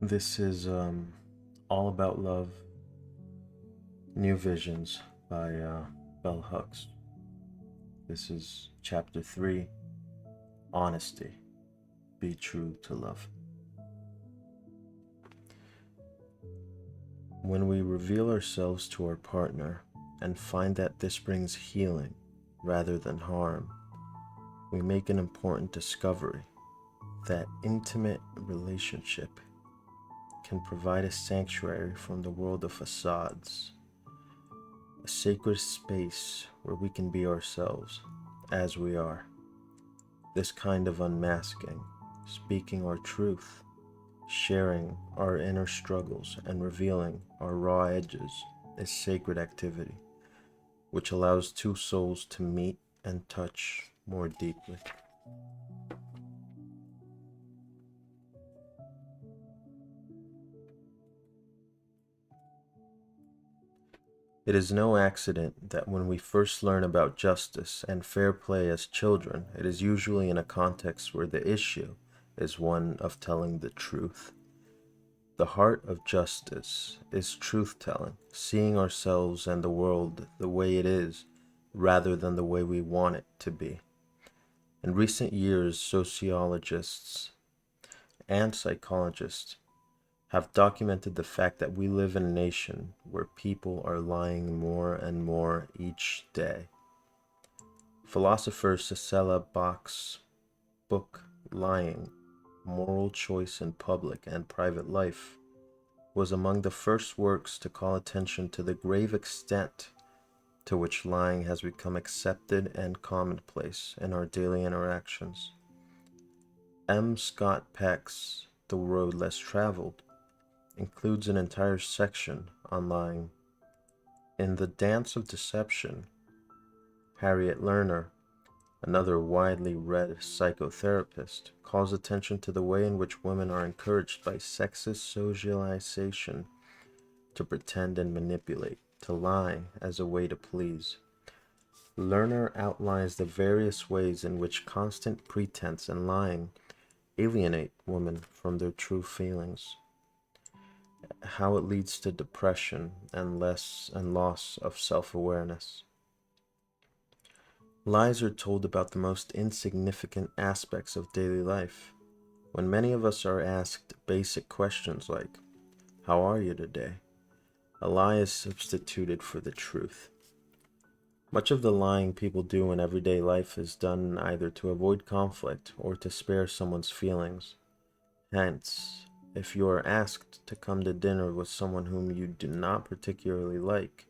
This is All About Love, New Visions by Bell Hooks. This is chapter 3, Honesty, Be True to Love. When we reveal ourselves to our partner and find that this brings healing rather than harm, we make an important discovery that intimate relationship can provide a sanctuary from the world of facades, a sacred space where we can be ourselves as we are. This kind of unmasking, speaking our truth, sharing our inner struggles, and revealing our raw edges is sacred activity, which allows two souls to meet and touch more deeply. It is no accident that when we first learn about justice and fair play as children, it is usually in a context where the issue is one of telling the truth. The heart of justice is truth-telling, seeing ourselves and the world the way it is rather than the way we want it to be. In recent years, sociologists and psychologists have documented the fact that we live in a nation where people are lying more and more each day. Philosopher Cicely Bach's book, Lying: Moral Choice in Public and Private Life, was among the first works to call attention to the grave extent to which lying has become accepted and commonplace in our daily interactions. M. Scott Peck's The Road Less Traveled includes an entire section on lying. In The Dance of Deception, Harriet Lerner, another widely read psychotherapist, calls attention to the way in which women are encouraged by sexist socialization to pretend and manipulate, to lie as a way to please. Lerner outlines the various ways in which constant pretense and lying alienate women from their true feelings, how it leads to depression and loss of self-awareness. Lies are told about the most insignificant aspects of daily life. When many of us are asked basic questions like, "How are you today?" a lie is substituted for the truth. Much of the lying people do in everyday life is done either to avoid conflict or to spare someone's feelings. Hence, if you are asked to come to dinner with someone whom you do not particularly like,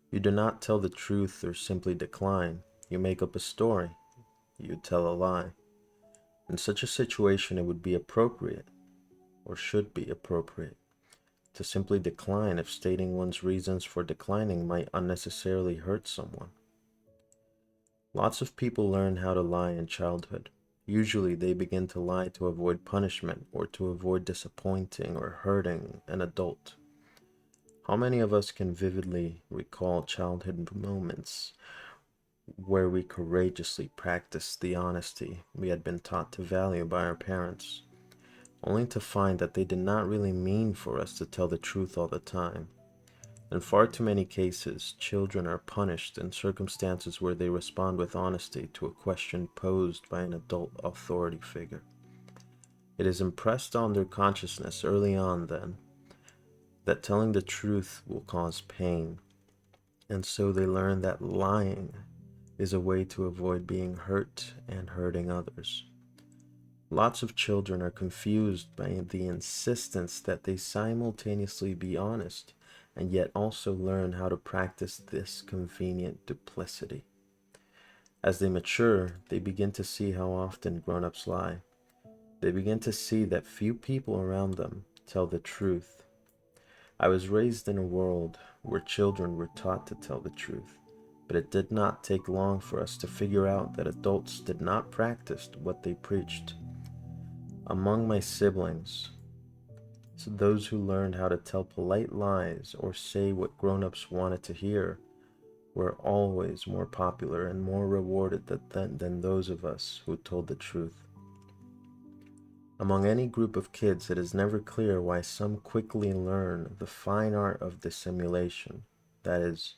you do not tell the truth or simply decline. You make up a story. You tell a lie. In such a situation, it would be appropriate, or should be appropriate, to simply decline if stating one's reasons for declining might unnecessarily hurt someone. Lots of people learn how to lie in childhood. Usually they begin to lie to avoid punishment or to avoid disappointing or hurting an adult. How many of us can vividly recall childhood moments where we courageously practiced the honesty we had been taught to value by our parents, only to find that they did not really mean for us to tell the truth all the time? In far too many cases, children are punished in circumstances where they respond with honesty to a question posed by an adult authority figure. It is impressed on their consciousness early on, then, that telling the truth will cause pain, and so they learn that lying is a way to avoid being hurt and hurting others. Lots of children are confused by the insistence that they simultaneously be honest and yet also learn how to practice this convenient duplicity. As they mature, they begin to see how often grown-ups lie. They begin to see that few people around them tell the truth. I was raised in a world where children were taught to tell the truth, but it did not take long for us to figure out that adults did not practice what they preached. Among my siblings, so those who learned how to tell polite lies or say what grown-ups wanted to hear were always more popular and more rewarded than those of us who told the truth. Among any group of kids, it is never clear why some quickly learn the fine art of dissimulation, that is,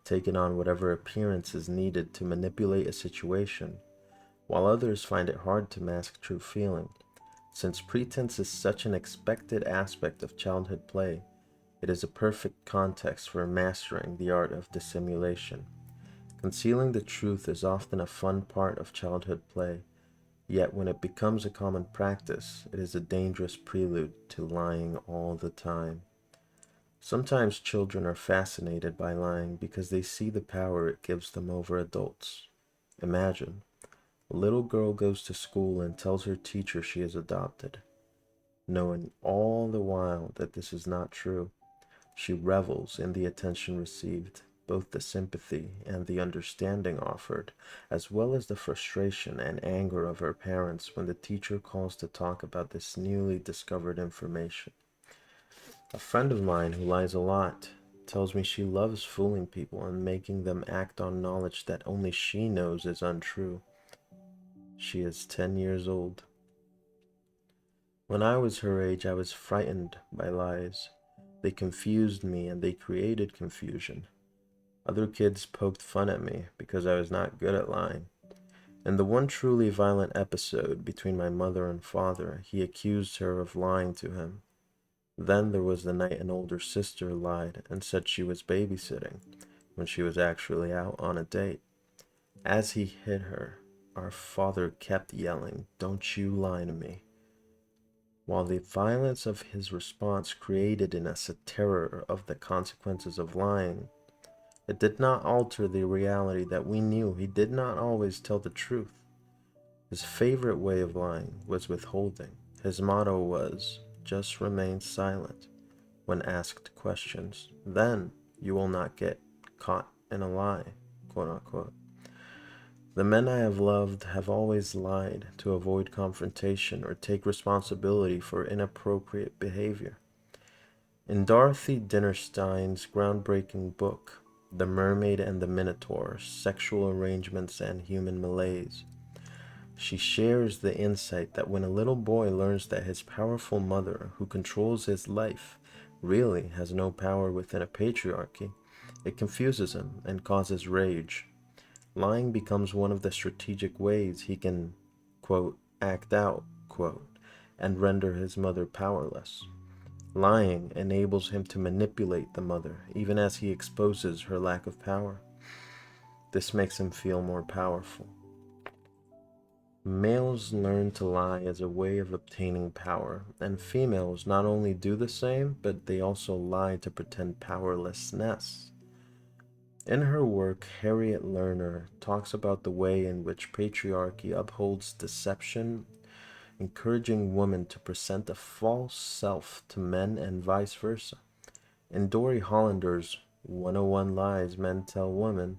taking on whatever appearance is needed to manipulate a situation, while others find it hard to mask true feeling. Since pretense is such an expected aspect of childhood play, it is a perfect context for mastering the art of dissimulation. Concealing the truth is often a fun part of childhood play, yet when it becomes a common practice, it is a dangerous prelude to lying all the time. Sometimes children are fascinated by lying because they see the power it gives them over adults. Imagine, a little girl goes to school and tells her teacher she is adopted, knowing all the while that this is not true. She revels in the attention received, both the sympathy and the understanding offered, as well as the frustration and anger of her parents when the teacher calls to talk about this newly discovered information. A friend of mine who lies a lot tells me she loves fooling people and making them act on knowledge that only she knows is untrue. She is 10 years old. When I was her age, I was frightened by lies. They confused me and they created confusion. Other kids poked fun at me because I was not good at lying. In the one truly violent episode between my mother and father, he accused her of lying to him. Then there was the night an older sister lied and said she was babysitting when she was actually out on a date. As he hit her, our father kept yelling, "Don't you lie to me." While the violence of his response created in us a terror of the consequences of lying, it did not alter the reality that we knew he did not always tell the truth. His favorite way of lying was withholding. His motto was, "Just remain silent when asked questions. Then you will not get caught in a lie," quote unquote. The men I have loved have always lied to avoid confrontation or take responsibility for inappropriate behavior. In Dorothy Dinnerstein's groundbreaking book, The Mermaid and the Minotaur: Sexual Arrangements and Human Malaise, she shares the insight that when a little boy learns that his powerful mother, who controls his life, really has no power within a patriarchy, it confuses him and causes rage. Lying becomes one of the strategic ways he can, quote, act out, quote, and render his mother powerless. Lying enables him to manipulate the mother, even as he exposes her lack of power. This makes him feel more powerful. Males learn to lie as a way of obtaining power, and females not only do the same, but they also lie to pretend powerlessness. In her work, Harriet Lerner talks about the way in which patriarchy upholds deception, encouraging women to present a false self to men and vice versa. In Dory Hollander's 101 Lies Men Tell Women,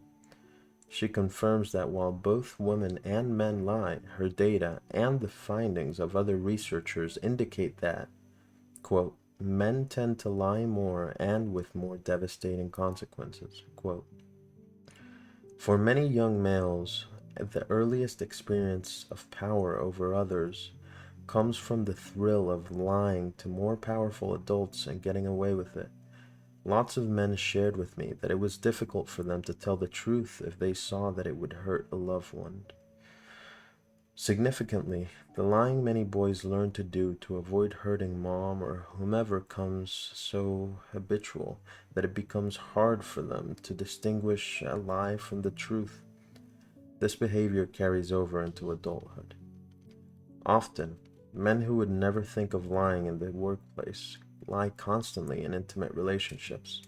she confirms that while both women and men lie, her data and the findings of other researchers indicate that, quote, men tend to lie more and with more devastating consequences, quote. For many young males, the earliest experience of power over others comes from the thrill of lying to more powerful adults and getting away with it. Lots of men shared with me that it was difficult for them to tell the truth if they saw that it would hurt a loved one. Significantly, the lying many boys learn to do to avoid hurting mom or whomever comes so habitual that it becomes hard for them to distinguish a lie from the truth. This behavior carries over into adulthood. Often, men who would never think of lying in the workplace lie constantly in intimate relationships.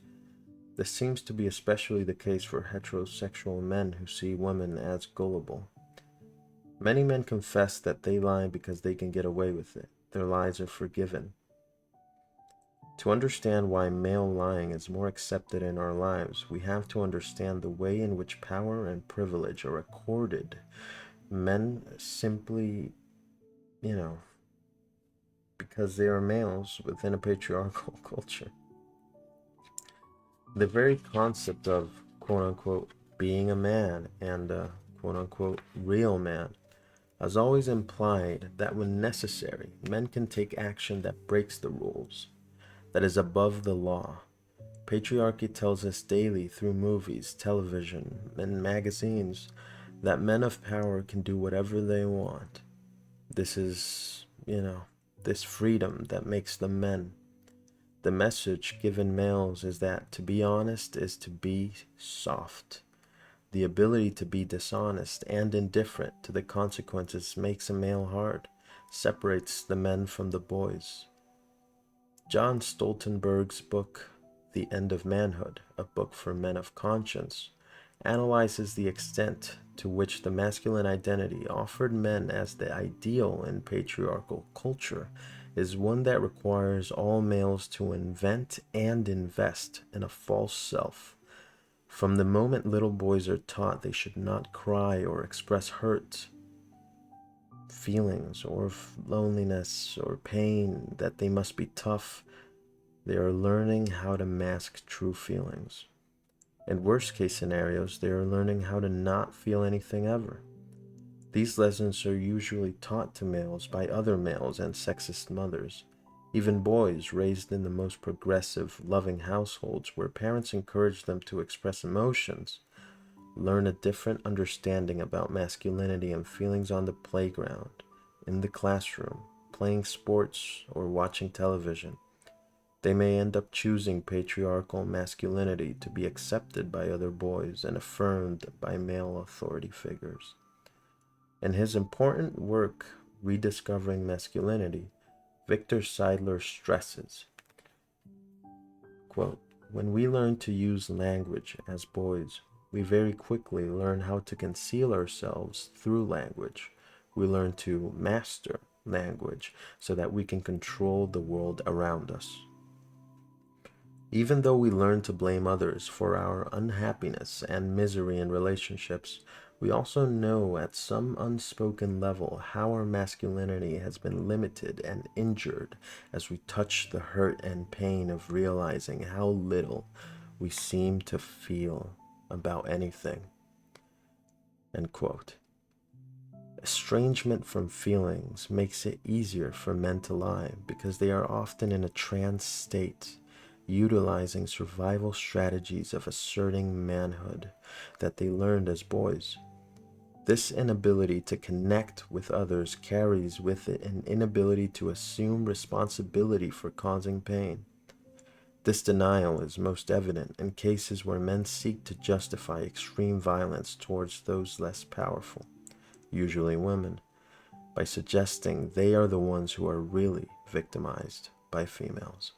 This seems to be especially the case for heterosexual men who see women as gullible. Many men confess that they lie because they can get away with it. Their lies are forgiven. To understand why male lying is more accepted in our lives, we have to understand the way in which power and privilege are accorded. Men simply, because they are males within a patriarchal culture. The very concept of quote unquote being a man and a quote unquote real man has always implied that when necessary, men can take action that breaks the rules, that is above the law. Patriarchy tells us daily through movies, television, and magazines that men of power can do whatever they want. This is, this freedom that makes them men. The message given males is that to be honest is to be soft. The ability to be dishonest and indifferent to the consequences makes a male hard, separates the men from the boys. John Stoltenberg's book, The End of Manhood, a book for men of conscience, analyzes the extent to which the masculine identity offered men as the ideal in patriarchal culture is one that requires all males to invent and invest in a false self. From the moment little boys are taught they should not cry or express hurt, feelings, or loneliness or pain, that they must be tough, they are learning how to mask true feelings. In worst case scenarios, they are learning how to not feel anything ever. These lessons are usually taught to males by other males and sexist mothers. Even boys raised in the most progressive, loving households where parents encourage them to express emotions learn a different understanding about masculinity and feelings on the playground, in the classroom, playing sports, or watching television. They may end up choosing patriarchal masculinity to be accepted by other boys and affirmed by male authority figures. In his important work, Rediscovering Masculinity, Victor Seidler stresses, quote, "When we learn to use language as boys, we very quickly learn how to conceal ourselves through language. We learn to master language so that we can control the world around us. Even though we learn to blame others for our unhappiness and misery in relationships, we also know at some unspoken level how our masculinity has been limited and injured as we touch the hurt and pain of realizing how little we seem to feel about anything." End quote. Estrangement from feelings makes it easier for men to lie because they are often in a trance state, utilizing survival strategies of asserting manhood that they learned as boys. This inability to connect with others carries with it an inability to assume responsibility for causing pain. This denial is most evident in cases where men seek to justify extreme violence towards those less powerful, usually women, by suggesting they are the ones who are really victimized by females.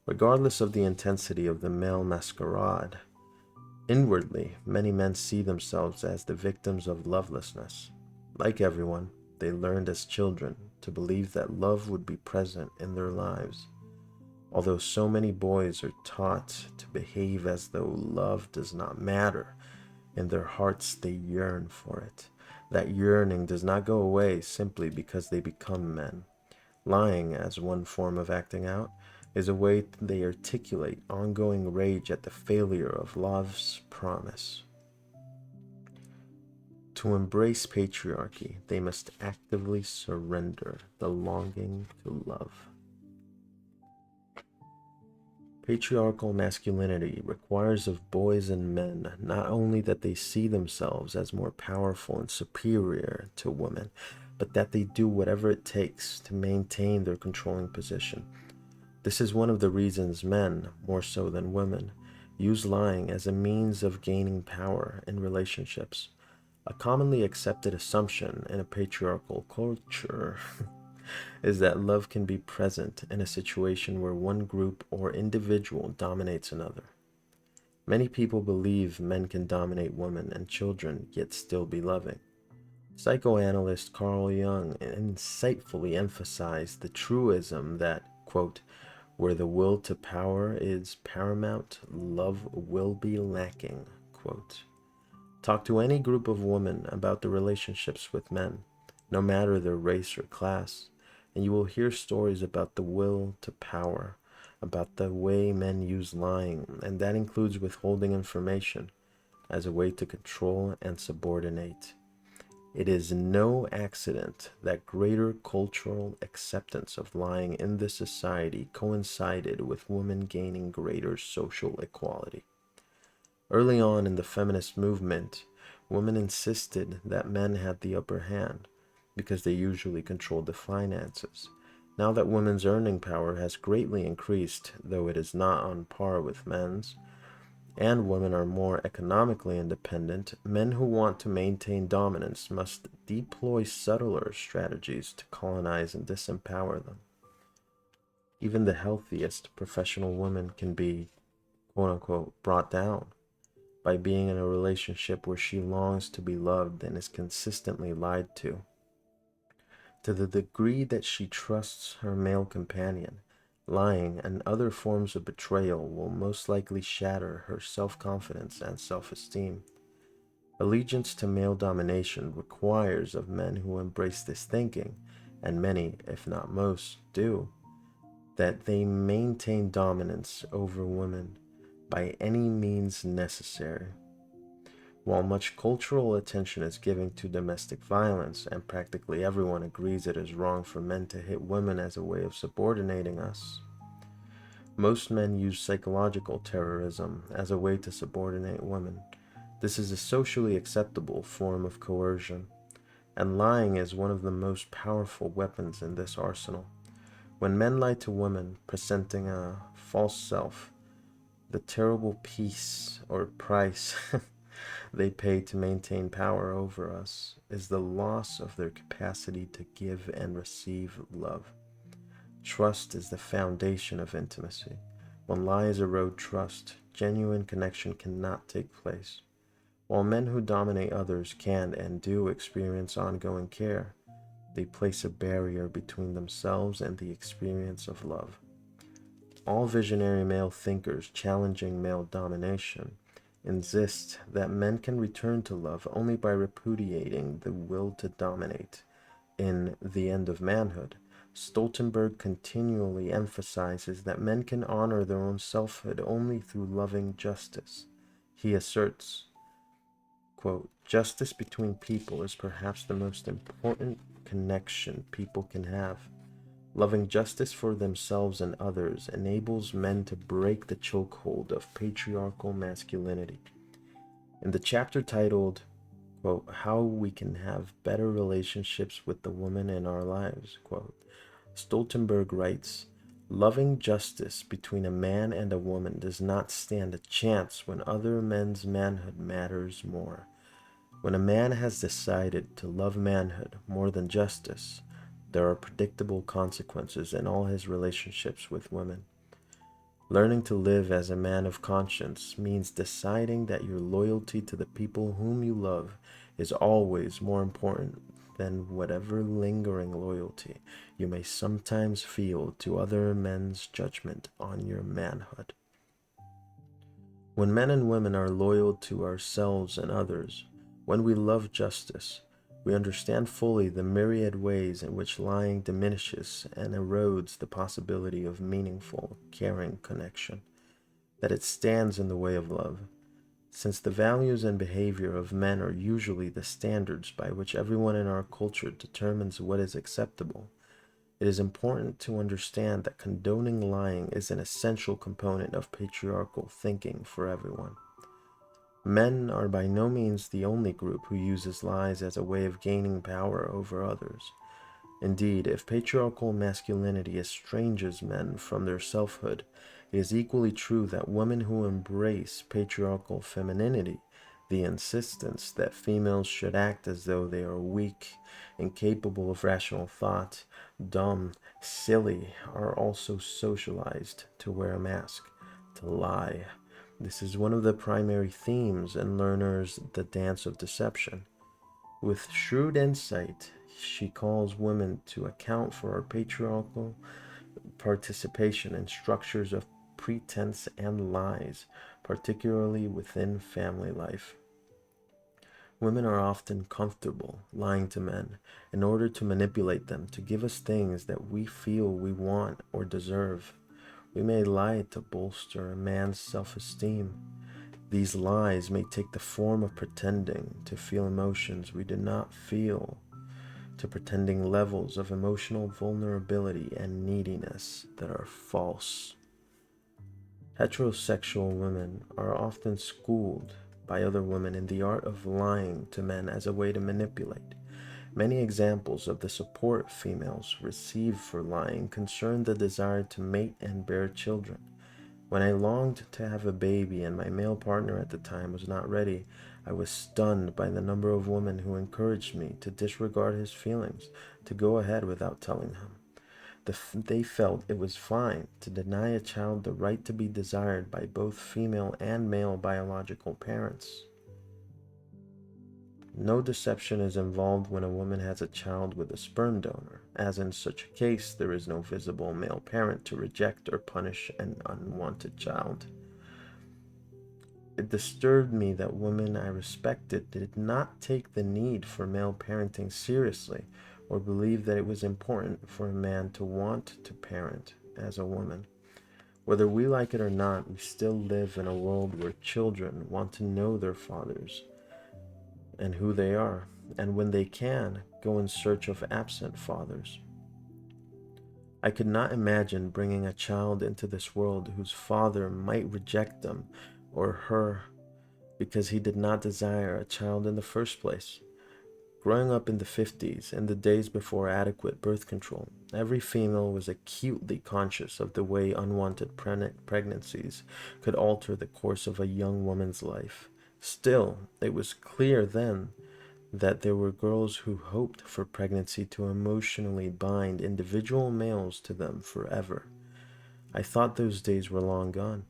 Regardless of the intensity of the male masquerade, inwardly, many men see themselves as the victims of lovelessness. Like everyone, they learned as children to believe that love would be present in their lives. Although so many boys are taught to behave as though love does not matter, in their hearts they yearn for it. That yearning does not go away simply because they become men. Lying, as one form of acting out, is a way they articulate ongoing rage at the failure of love's promise. To embrace patriarchy, they must actively surrender the longing to love. Patriarchal masculinity requires of boys and men not only that they see themselves as more powerful and superior to women, but that they do whatever it takes to maintain their controlling position. This is one of the reasons men, more so than women, use lying as a means of gaining power in relationships. A commonly accepted assumption in a patriarchal culture is that love can be present in a situation where one group or individual dominates another. Many people believe men can dominate women and children yet still be loving. Psychoanalyst Carl Jung insightfully emphasized the truism that, quote, "where the will to power is paramount, love will be lacking," quote. Talk to any group of women about their relationships with men, no matter their race or class, and you will hear stories about the will to power, about the way men use lying, and that includes withholding information as a way to control and subordinate. It is no accident that greater cultural acceptance of lying in this society coincided with women gaining greater social equality. Early on in the feminist movement, women insisted that men had the upper hand because they usually controlled the finances. Now that women's earning power has greatly increased, though it is not on par with men's, and women are more economically independent, men who want to maintain dominance must deploy subtler strategies to colonize and disempower them. Even the healthiest professional woman can be, quote unquote, brought down by being in a relationship where she longs to be loved and is consistently lied to. To the degree that she trusts her male companion, lying and other forms of betrayal will most likely shatter her self-confidence and self-esteem. Allegiance to male domination requires of men who embrace this thinking, and many, if not most, do, that they maintain dominance over women by any means necessary. While much cultural attention is given to domestic violence, and practically everyone agrees it is wrong for men to hit women as a way of subordinating us, most men use psychological terrorism as a way to subordinate women. This is a socially acceptable form of coercion, and lying is one of the most powerful weapons in this arsenal. When men lie to women, presenting a false self, the terrible peace or price they pay to maintain power over us is the loss of their capacity to give and receive love. Trust is the foundation of intimacy. When lies erode trust, genuine connection cannot take place. While men who dominate others can and do experience ongoing care, they place a barrier between themselves and the experience of love. All visionary male thinkers challenging male domination insist that men can return to love only by repudiating the will to dominate. In The End of Manhood, Stoltenberg continually emphasizes that men can honor their own selfhood only through loving justice. He asserts, quote, "Justice between people is perhaps the most important connection people can have. Loving justice for themselves and others enables men to break the chokehold of patriarchal masculinity." In the chapter titled, quote, "How We Can Have Better Relationships with the Woman in Our Lives," quote, Stoltenberg writes, "Loving justice between a man and a woman does not stand a chance when other men's manhood matters more. When a man has decided to love manhood more than justice, there are predictable consequences in all his relationships with women. Learning to live as a man of conscience means deciding that your loyalty to the people whom you love is always more important than whatever lingering loyalty you may sometimes feel to other men's judgment on your manhood." When men and women are loyal to ourselves and others, when we love justice, we understand fully the myriad ways in which lying diminishes and erodes the possibility of meaningful, caring connection, that it stands in the way of love. Since the values and behavior of men are usually the standards by which everyone in our culture determines what is acceptable, it is important to understand that condoning lying is an essential component of patriarchal thinking for everyone. Men are by no means the only group who uses lies as a way of gaining power over others. Indeed, if patriarchal masculinity estranges men from their selfhood, it is equally true that women who embrace patriarchal femininity, the insistence that females should act as though they are weak, incapable of rational thought, dumb, silly, are also socialized to wear a mask, to lie. This is one of the primary themes in Lerner's The Dance of Deception. With shrewd insight, she calls women to account for our patriarchal participation in structures of pretense and lies, particularly within family life. Women are often comfortable lying to men in order to manipulate them to give us things that we feel we want or deserve. We may lie to bolster a man's self-esteem. These lies may take the form of pretending to feel emotions we do not feel, to pretending levels of emotional vulnerability and neediness that are false. Heterosexual women are often schooled by other women in the art of lying to men as a way to manipulate. Many examples of the support females receive for lying concern the desire to mate and bear children. When I longed to have a baby and my male partner at the time was not ready, I was stunned by the number of women who encouraged me to disregard his feelings, to go ahead without telling him. They felt it was fine to deny a child the right to be desired by both female and male biological parents. No deception is involved when a woman has a child with a sperm donor, as in such a case there is no visible male parent to reject or punish an unwanted child. It disturbed me that women I respected did not take the need for male parenting seriously or believe that it was important for a man to want to parent as a woman. Whether we like it or not, we still live in a world where children want to know their fathers and who they are, and when they can, go in search of absent fathers. I could not imagine bringing a child into this world whose father might reject them or her because he did not desire a child in the first place. Growing up in the 50s, in the days before adequate birth control, every female was acutely conscious of the way unwanted pregnancies could alter the course of a young woman's life. Still, it was clear then that there were girls who hoped for pregnancy to emotionally bind individual males to them forever. I thought those days were long gone.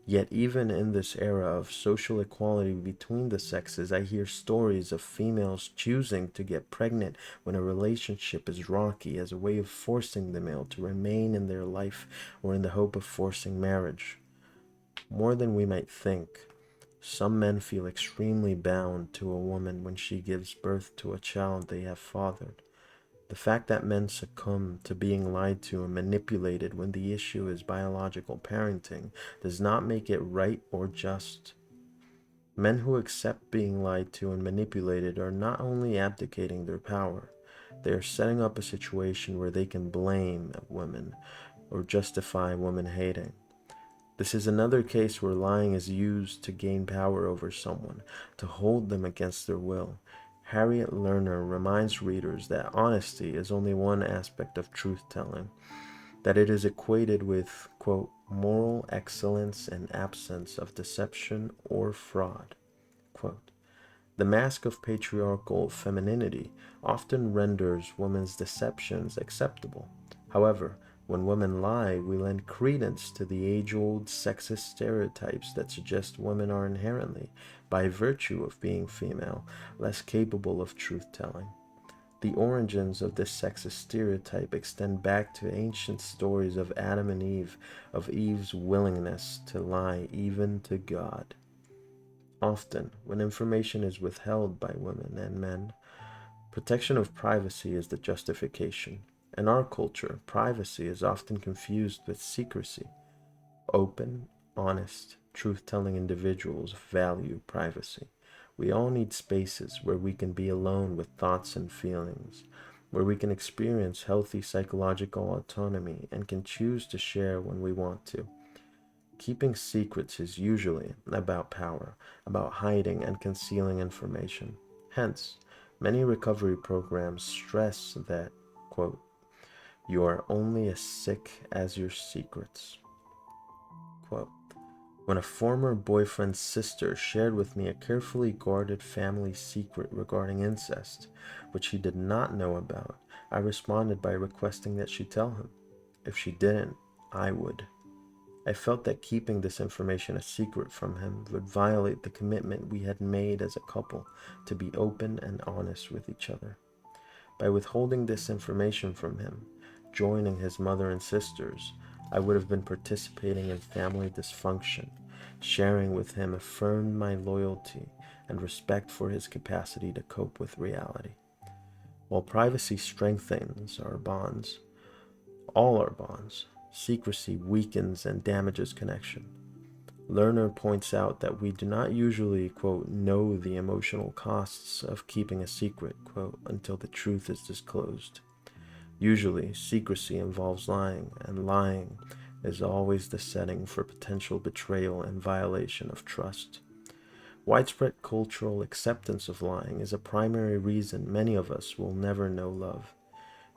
Yet even in this era of social equality between the sexes, I hear stories of females choosing to get pregnant when a relationship is rocky as a way of forcing the male to remain in their life or in the hope of forcing marriage. More than we might think, some men feel extremely bound to a woman when she gives birth to a child they have fathered. The fact that men succumb to being lied to and manipulated when the issue is biological parenting does not make it right or just. Men who accept being lied to and manipulated are not only abdicating their power, they are setting up a situation where they can blame women or justify women hating. This is another case where lying is used to gain power over someone, to hold them against their will. Harriet Lerner reminds readers that honesty is only one aspect of truth-telling, that it is equated with, quote, moral excellence and absence of deception or fraud. Quote, the mask of patriarchal femininity often renders women's deceptions acceptable. However, when women lie, we lend credence to the age-old sexist stereotypes that suggest women are inherently, by virtue of being female, less capable of truth-telling. The origins of this sexist stereotype extend back to ancient stories of Adam and Eve, of Eve's willingness to lie even to God. Often, when information is withheld by women and men, protection of privacy is the justification. In our culture, privacy is often confused with secrecy. Open, honest, truth-telling individuals value privacy. We all need spaces where we can be alone with thoughts and feelings, where we can experience healthy psychological autonomy and can choose to share when we want to. Keeping secrets is usually about power, about hiding and concealing information. Hence, many recovery programs stress that, quote, you are only as sick as your secrets. Quote, when a former boyfriend's sister shared with me a carefully guarded family secret regarding incest, which he did not know about, I responded by requesting that she tell him. If she didn't, I would. I felt that keeping this information a secret from him would violate the commitment we had made as a couple to be open and honest with each other. By withholding this information from him, joining his mother and sisters, I would have been participating in family dysfunction. Sharing with him affirmed my loyalty and respect for his capacity to cope with reality. While privacy strengthens our bonds, all our bonds, secrecy weakens and damages connection. Lerner points out that we do not usually, quote, know the emotional costs of keeping a secret, quote, until the truth is disclosed. Usually, secrecy involves lying, and lying is always the setting for potential betrayal and violation of trust. Widespread cultural acceptance of lying is a primary reason many of us will never know love.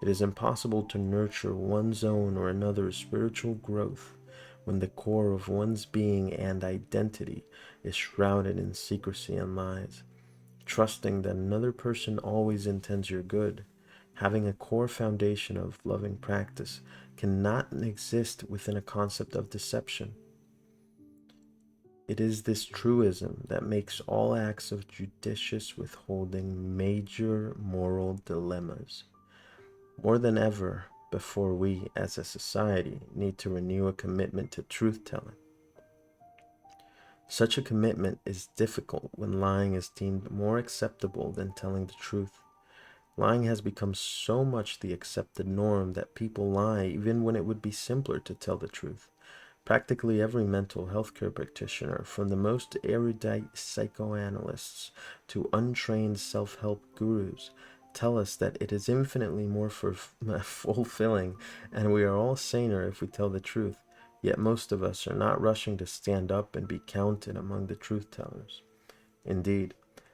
It is impossible to nurture one's own or another's spiritual growth when the core of one's being and identity is shrouded in secrecy and lies. Trusting that another person always intends your good, having a core foundation of loving practice, cannot exist within a concept of deception. It is this truism that makes all acts of judicious withholding major moral dilemmas. More than ever before, we as a society need to renew a commitment to truth telling. Such a commitment is difficult when lying is deemed more acceptable than telling the truth. Lying has become so much the accepted norm that people lie even when it would be simpler to tell the truth. Practically every mental health care practitioner, from the most erudite psychoanalysts to untrained self-help gurus, tell us that it is infinitely more fulfilling, and we are all saner if we tell the truth. Yet most of us are not rushing to stand up and be counted among the truth tellers. Indeed,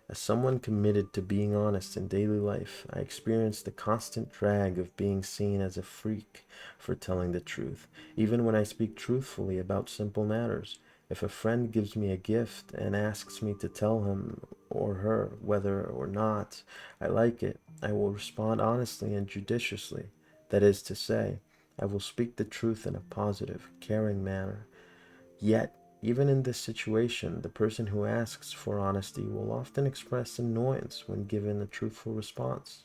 as someone committed to being honest in daily life, I experience the constant drag of being seen as a freak for telling the truth, even when I speak truthfully about simple matters. If a friend gives me a gift and asks me to tell him or her whether or not I like it, I will respond honestly and judiciously. That is to say, I will speak the truth in a positive, caring manner. Yet, even in this situation, the person who asks for honesty will often express annoyance when given a truthful response.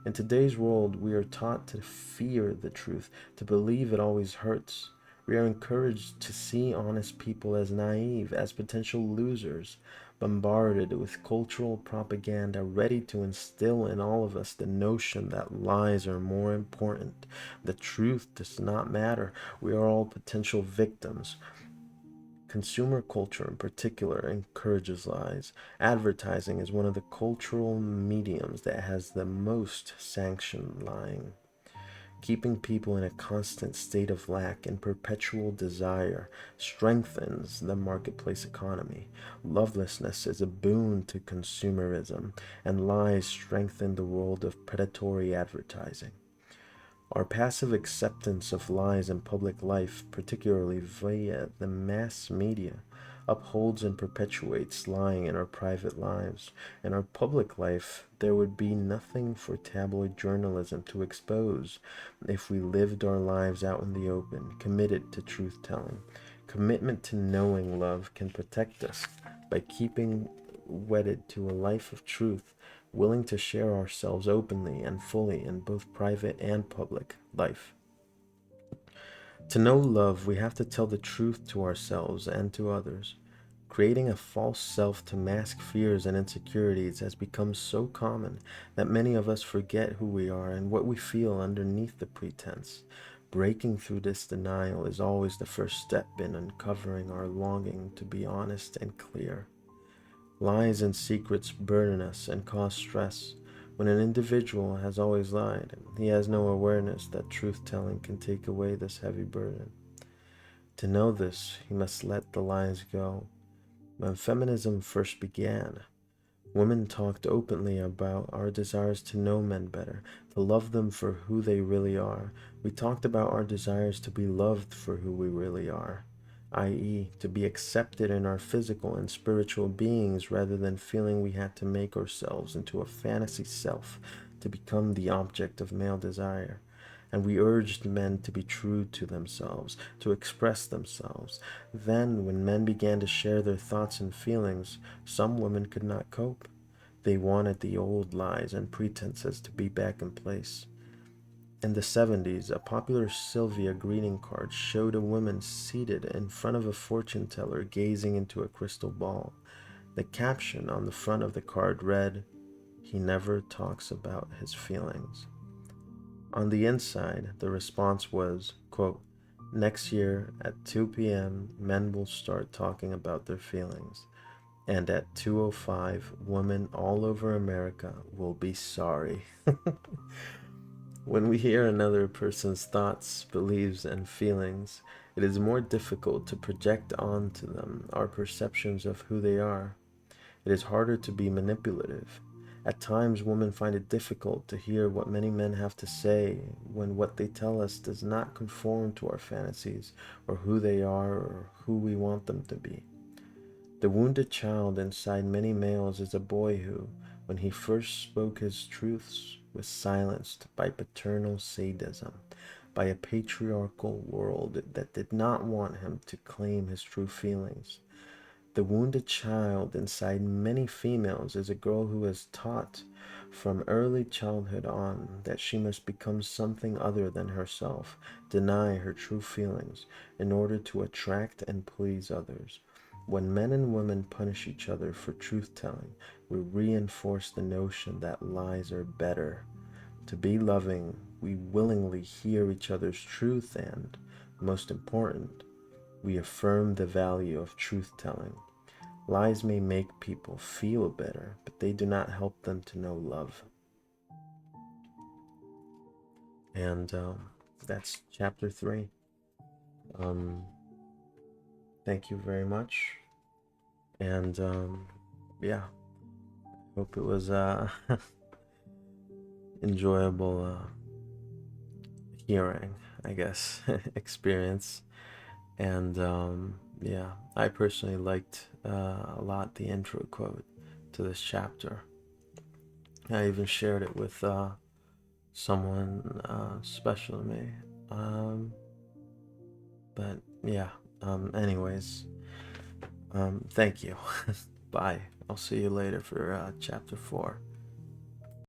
In today's world, we are taught to fear the truth, to believe it always hurts. We are encouraged to see honest people as naive, as potential losers, bombarded with cultural propaganda ready to instill in all of us the notion that lies are more important, that truth does not matter. We are all potential victims. Consumer culture in particular encourages lies. Advertising is one of the cultural mediums that has the most sanctioned lying, keeping people in a constant state of lack and perpetual desire strengthens the marketplace economy. Lovelessness is a boon to consumerism, and lies strengthen the world of predatory advertising. Our passive acceptance of lies in public life, particularly via the mass media, upholds and perpetuates lying in our private lives. In our public life, there would be nothing for tabloid journalism to expose if we lived our lives out in the open, committed to truth telling. Commitment to knowing love can protect us by keeping wedded to a life of truth, willing to share ourselves openly and fully in both private and public life. To know love, we have to tell the truth to ourselves and to others. Creating a false self to mask fears and insecurities has become so common that many of us forget who we are and what we feel underneath the pretense. Breaking through this denial is always the first step in uncovering our longing to be honest and clear. Lies and secrets burden us and cause stress. When an individual has always lied, he has no awareness that truth-telling can take away this heavy burden. To know this, he must let the lies go. When feminism first began, women talked openly about our desires to know men better, to love them for who they really are. We talked about our desires to be loved for who we really are, i.e., to be accepted in our physical and spiritual beings rather than feeling we had to make ourselves into a fantasy self to become the object of male desire. And we urged men to be true to themselves, to express themselves. Then, when men began to share their thoughts and feelings, some women could not cope. They wanted the old lies and pretenses to be back in place. In the 70s, a popular Sylvia greeting card showed a woman seated in front of a fortune teller gazing into a crystal ball. The caption on the front of the card read, "He never talks about his feelings." On the inside, the response was, quote, Next year at 2 p.m., men will start talking about their feelings. And at 2:05, women all over America will be sorry. When we hear another person's thoughts, beliefs, and feelings, it is more difficult to project onto them our perceptions of who they are. It is harder to be manipulative. At times, women find it difficult to hear what many men have to say when what they tell us does not conform to our fantasies or who they are or who we want them to be. The wounded child inside many males is a boy who, when he first spoke his truths, was silenced by paternal sadism, by a patriarchal world that did not want him to claim his true feelings. The wounded child inside many females is a girl who is taught from early childhood on that she must become something other than herself, deny her true feelings in order to attract and please others. When men and women punish each other for truth telling, we reinforce the notion that lies are better. To be loving, we willingly hear each other's truth and, most important, we affirm the value of truth telling. Lies may make people feel better, but they do not help them to know love. And that's chapter 3. Um, thank you very much. And yeah, hope it was enjoyable hearing, I guess, experience. And yeah, I personally liked a lot the intro quote to this chapter. I even shared it with someone special to me. But yeah, anyways, thank you. Bye. I'll see you later for chapter 4.